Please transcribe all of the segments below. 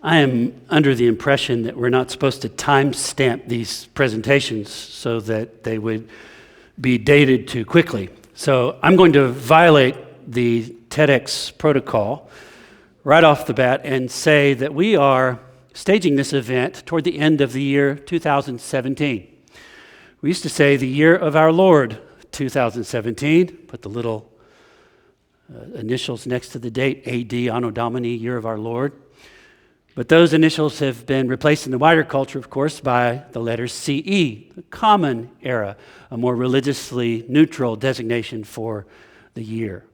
I am under the impression that we're not supposed to timestamp these presentations so that they would be dated too quickly. So I'm going to violate the TEDx protocol right off the bat and say that we are staging this event toward the end of the year 2017. We used to say the year of our Lord 2017, put the little initials next to the date, AD, Anno Domini, year of our Lord. But those initials have been replaced in the wider culture, of course, by the letter CE, the Common Era, a more religiously neutral designation for the year.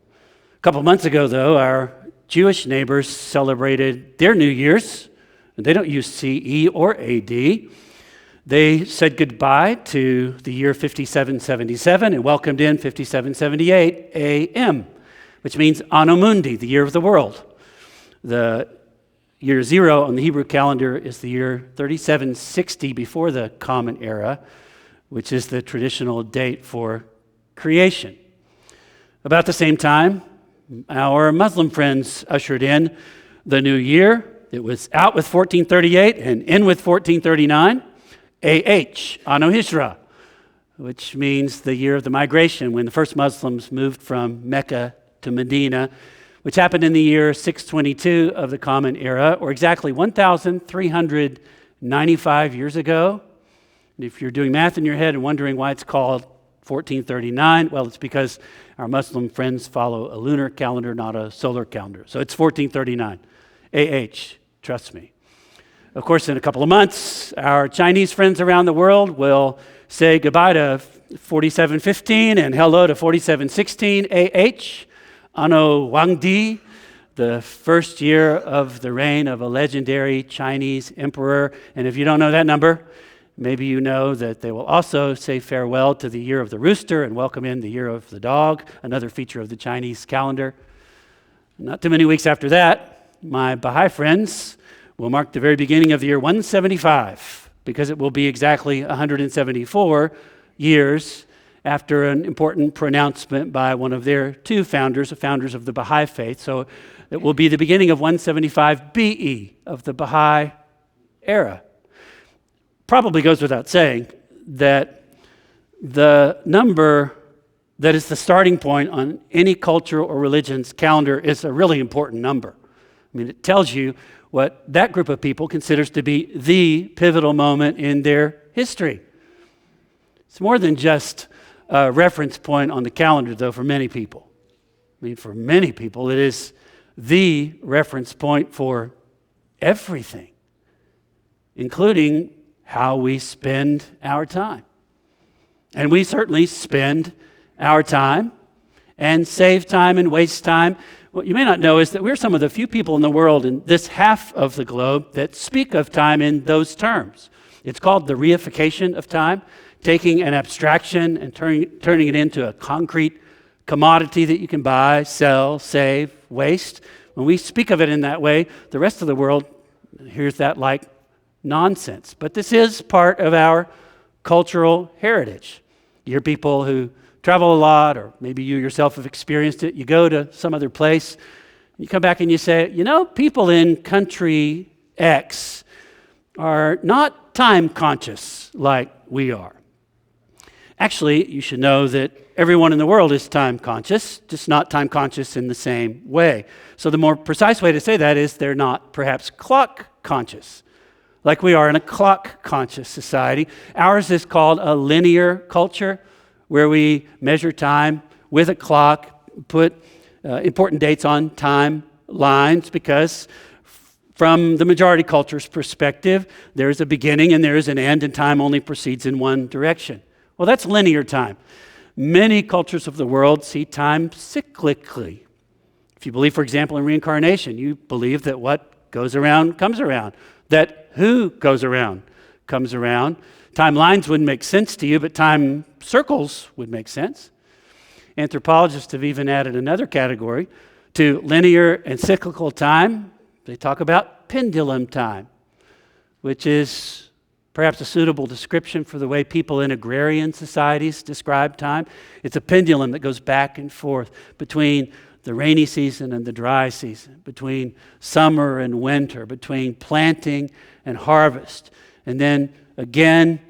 A couple months ago, though, our Jewish neighbors celebrated their New Year's, and they don't use CE or AD. They said goodbye to the year 5777 and welcomed in 5778 AM, which means Anno Mundi, the year of the world. The year zero on the Hebrew calendar is the year 3760 before the Common Era, which is the traditional date for creation. About the same time, our Muslim friends ushered in the new year. It was out with 1438 and in with 1439, Anno Hijra, which means the year of the migration, when the first Muslims moved from Mecca to Medina, which happened in the year 622 of the Common Era, or exactly 1,395 years ago. And if you're doing math in your head and wondering why it's called 1439, well, it's because our Muslim friends follow a lunar calendar, not a solar calendar. So it's 1439, trust me. Of course, in a couple of months, our Chinese friends around the world will say goodbye to 4715 and hello to 4716, Anno Huangdi, the first year of the reign of a legendary Chinese emperor. And if you don't know that number, maybe you know that they will also say farewell to the year of the rooster and welcome in the year of the dog, another feature of the Chinese calendar. Not too many weeks after that, my Baha'i friends will mark the very beginning of the year 175, because it will be exactly 174 years after an important pronouncement by one of their two founders, the founders of the Baha'i faith. So it will be the beginning of 175 BE, of the Baha'i era. Probably goes without saying that the number that is the starting point on any culture or religion's calendar is a really important number. I mean, it tells you what that group of people considers to be the pivotal moment in their history. It's more than just a reference point on the calendar, though, for many people. I mean, for many people, it is the reference point for everything, including how we spend our time. And we certainly spend our time and save time and waste time. What you may not know is that we're some of the few people in the world in this half of the globe that speak of time in those terms. It's called the reification of time, taking an abstraction and turning it into a concrete commodity that you can buy, sell, save, waste. When we speak of it in that way, the rest of the world hears that like nonsense. But this is part of our cultural heritage. You hear people who travel a lot, or maybe you yourself have experienced it. You go to some other place, you come back and you say, you know, people in country X are not time conscious like we are. Actually, you should know that everyone in the world is time conscious, just not time conscious in the same way. So the more precise way to say that is they're not perhaps clock conscious, like we are in a clock conscious society. Ours is called a linear culture, where we measure time with a clock, put important dates on time lines, because from the majority culture's perspective, there is a beginning and there is an end, and time only proceeds in one direction. Well, that's linear time. Many cultures of the world see time cyclically. If you believe, for example, in reincarnation, you believe that what goes around comes around, that who goes around comes around. Timelines wouldn't make sense to you, but time circles would make sense. Anthropologists have even added another category to linear and cyclical time. They talk about pendulum time, which is perhaps a suitable description for the way people in agrarian societies describe time. It's a pendulum that goes back and forth between the rainy season and the dry season, between summer and winter, between planting and harvest, and then again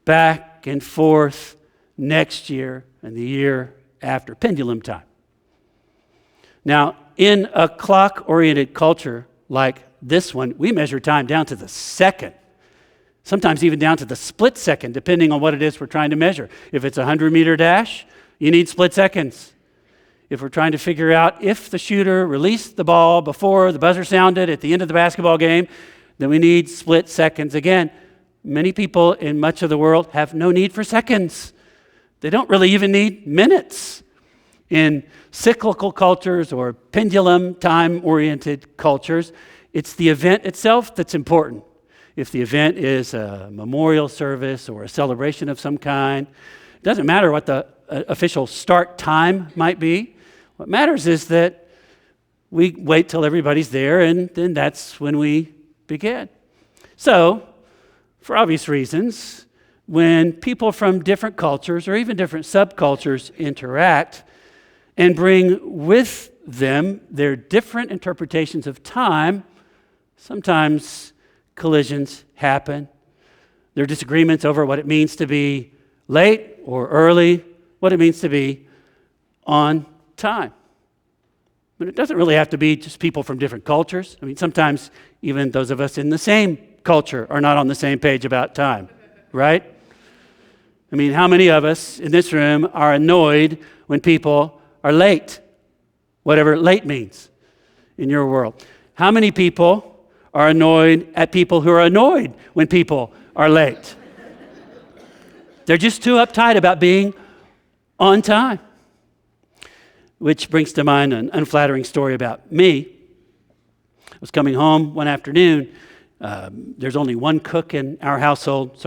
back and forth next year and the year after, pendulum time. Now, in a clock-oriented culture like this one, we measure time down to the second, sometimes even down to the split second, depending on what it is we're trying to measure. If it's a 100-meter dash, you need split seconds. If we're trying to figure out if the shooter released the ball before the buzzer sounded at the end of the basketball game, then we need split seconds. Again, many people in much of the world have no need for seconds. They don't really even need minutes. In cyclical cultures or pendulum time-oriented cultures, it's the event itself that's important. If the event is a memorial service or a celebration of some kind, it doesn't matter what the official start time might be. What matters is that we wait till everybody's there, and then that's when we begin. So, for obvious reasons, when people from different cultures or even different subcultures interact and bring with them their different interpretations of time, sometimes collisions happen. There are disagreements over what it means to be late or early, what it means to be on time. But it doesn't really have to be just people from different cultures. I mean, sometimes even those of us in the same culture are not on the same page about time, right? I mean, how many of us in this room are annoyed when people are late, whatever late means in your world? How many people are annoyed at people who are annoyed when people are late? They're just too uptight about being on time. Which brings to mind an unflattering story about me. I was coming home one afternoon. There's only one cook in our household,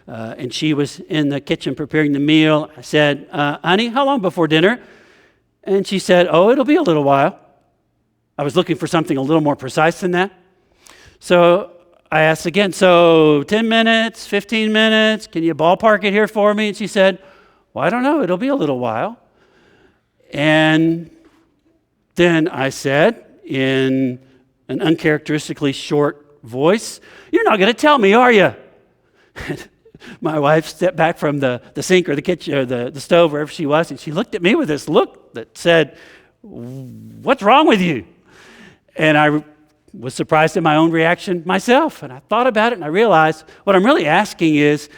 and she was in the kitchen preparing the meal. I said, honey, how long before dinner? And she said, oh, it'll be a little while. I was looking for something a little more precise than that. So I asked again, so 10 minutes, 15 minutes, can you ballpark it here for me? And she said, well, I don't know, it'll be a little while. And then I said, in an uncharacteristically short voice, you're not going to tell me, are you? My wife stepped back from the sink or the kitchen or the stove, wherever she was, and she looked at me with this look that said, what's wrong with you? And I was surprised at my own reaction myself. And I thought about it, and I realized what I'm really asking is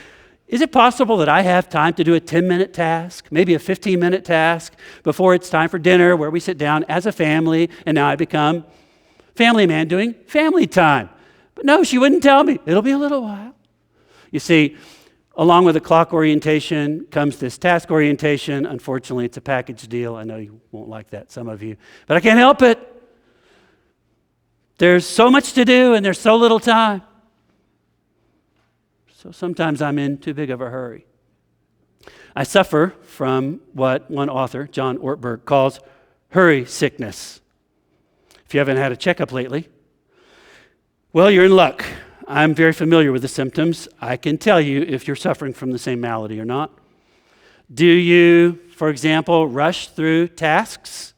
it possible that I have time to do a 10-minute task, maybe a 15-minute task, before it's time for dinner, where we sit down as a family, and now I become family man doing family time? But no, she wouldn't tell me. It'll be a little while. You see, along with the clock orientation comes this task orientation. Unfortunately, it's a package deal. I know you won't like that, some of you, but I can't help it. There's so much to do, and there's so little time. So sometimes I'm in too big of a hurry. I suffer from what one author, John Ortberg, calls hurry sickness. If you haven't had a checkup lately, well, you're in luck. I'm very familiar with the symptoms. I can tell you if you're suffering from the same malady or not. Do you, for example, rush through tasks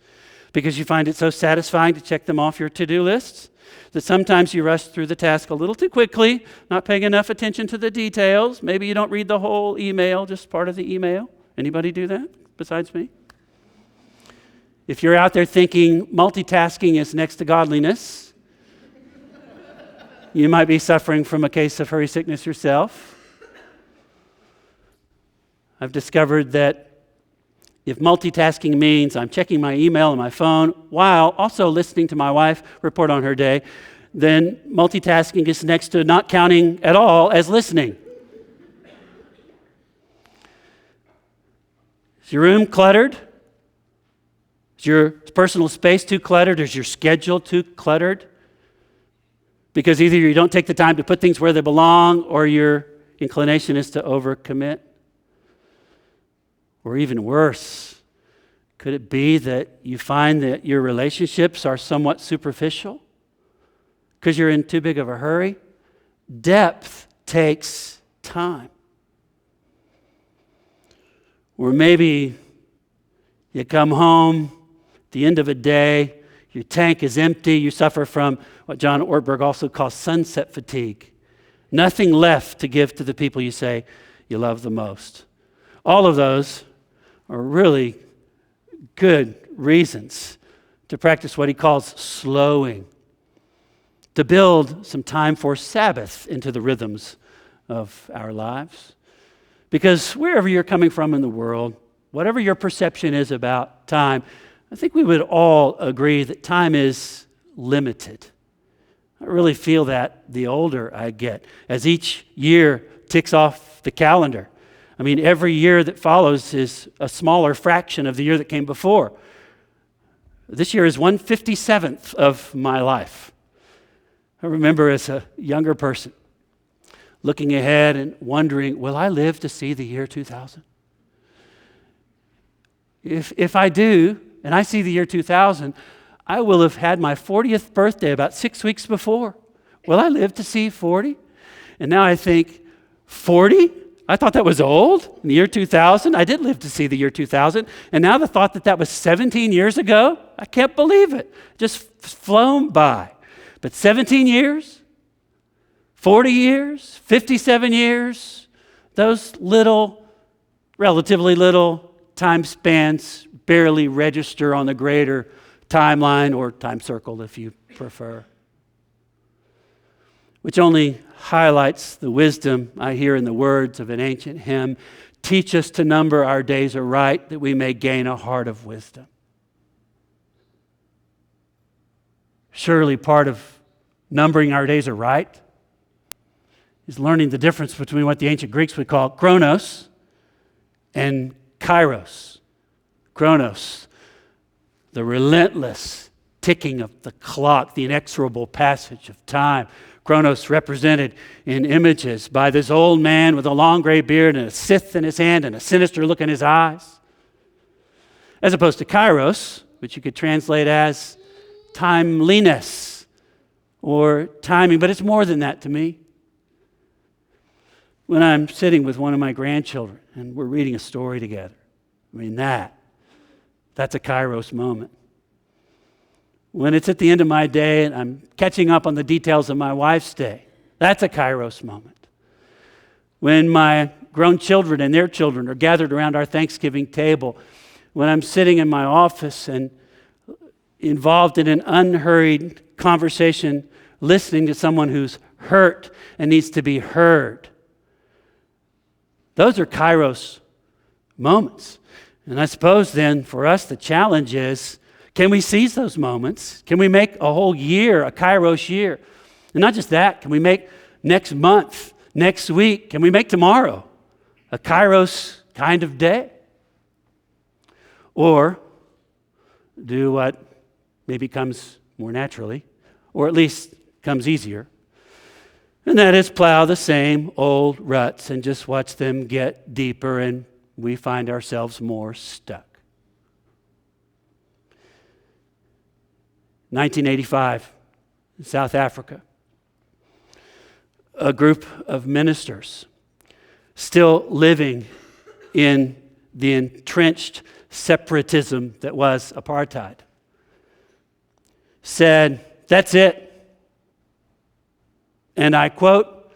because you find it so satisfying to check them off your to-do lists that sometimes you rush through the task a little too quickly, not paying enough attention to the details? Maybe you don't read the whole email, just part of the email. Anybody do that besides me? If you're out there thinking multitasking is next to godliness, you might be suffering from a case of hurry sickness yourself. I've discovered that if multitasking means I'm checking my email and my phone while also listening to my wife report on her day, then multitasking is next to not counting at all as listening. Is your room cluttered? Is your personal space too cluttered? Is your schedule too cluttered? Because either you don't take the time to put things where they belong, or your inclination is to overcommit. Or even worse, could it be that you find that your relationships are somewhat superficial because you're in too big of a hurry? Depth takes time. Or maybe you come home the end of a day, your tank is empty, you suffer from what John Ortberg also calls sunset fatigue. Nothing left to give to the people you say you love the most. All of those are really good reasons to practice what he calls slowing, to build some time for Sabbath into the rhythms of our lives. Because wherever you're coming from in the world, whatever your perception is about time, I think we would all agree that time is limited. I really feel that the older I get, as each year ticks off the calendar. I mean, every year that follows is a smaller fraction of the year that came before. This year is 1/57th of my life. I remember as a younger person looking ahead and wondering, will I live to see the year 2000? If I do, and I see the year 2000, I will have had my 40th birthday about 6 weeks before. Will I live to see 40? And now I think, 40? I thought that was old in the year 2000. I did live to see the year 2000. And now the thought that that was 17 years ago, I can't believe it. Just flown by. But 17 years, 40 years, 57 years, those little, relatively little time spans barely register on the greater timeline, or time circle if you prefer. Which only highlights the wisdom I hear in the words of an ancient hymn, teach us to number our days aright, that we may gain a heart of wisdom. Surely part of numbering our days aright is learning the difference between what the ancient Greeks would call chronos and kairos. Chronos, the relentless ticking of the clock, the inexorable passage of time. Chronos represented in images by this old man with a long gray beard and a scythe in his hand and a sinister look in his eyes. As opposed to kairos, which you could translate as timeliness or timing, but it's more than that to me. When I'm sitting with one of my grandchildren and we're reading a story together, I mean that's a kairos moment. When it's at the end of my day and I'm catching up on the details of my wife's day, that's a kairos moment. When my grown children and their children are gathered around our Thanksgiving table, when I'm sitting in my office and involved in an unhurried conversation, listening to someone who's hurt and needs to be heard. Those are kairos moments. And I suppose then for us the challenge is, can we seize those moments? Can we make a whole year a kairos year? And not just that, can we make next month, next week, can we make tomorrow a kairos kind of day? Or do what maybe comes more naturally, or at least comes easier, and that is plow the same old ruts and just watch them get deeper, and we find ourselves more stuck. 1985, in South Africa, a group of ministers still living in the entrenched separatism that was apartheid said, that's it. And I quote,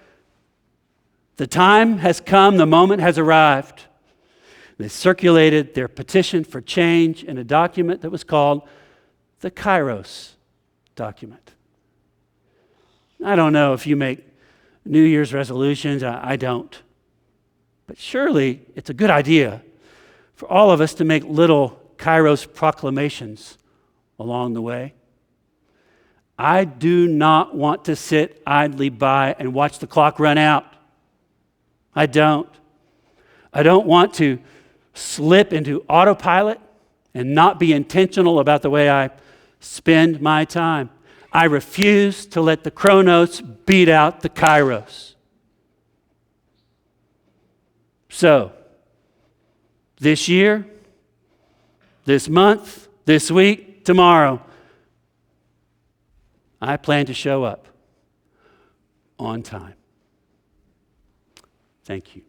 the time has come, the moment has arrived. They circulated their petition for change in a document that was called the Kairos document. I don't know if you make New Year's resolutions. I don't. But surely it's a good idea for all of us to make little Kairos proclamations along the way. I do not want to sit idly by and watch the clock run out. I don't. I don't want to slip into autopilot and not be intentional about the way I spend my time. I refuse to let the chronos beat out the kairos. So, this year, this month, this week, tomorrow, I plan to show up on time. Thank you.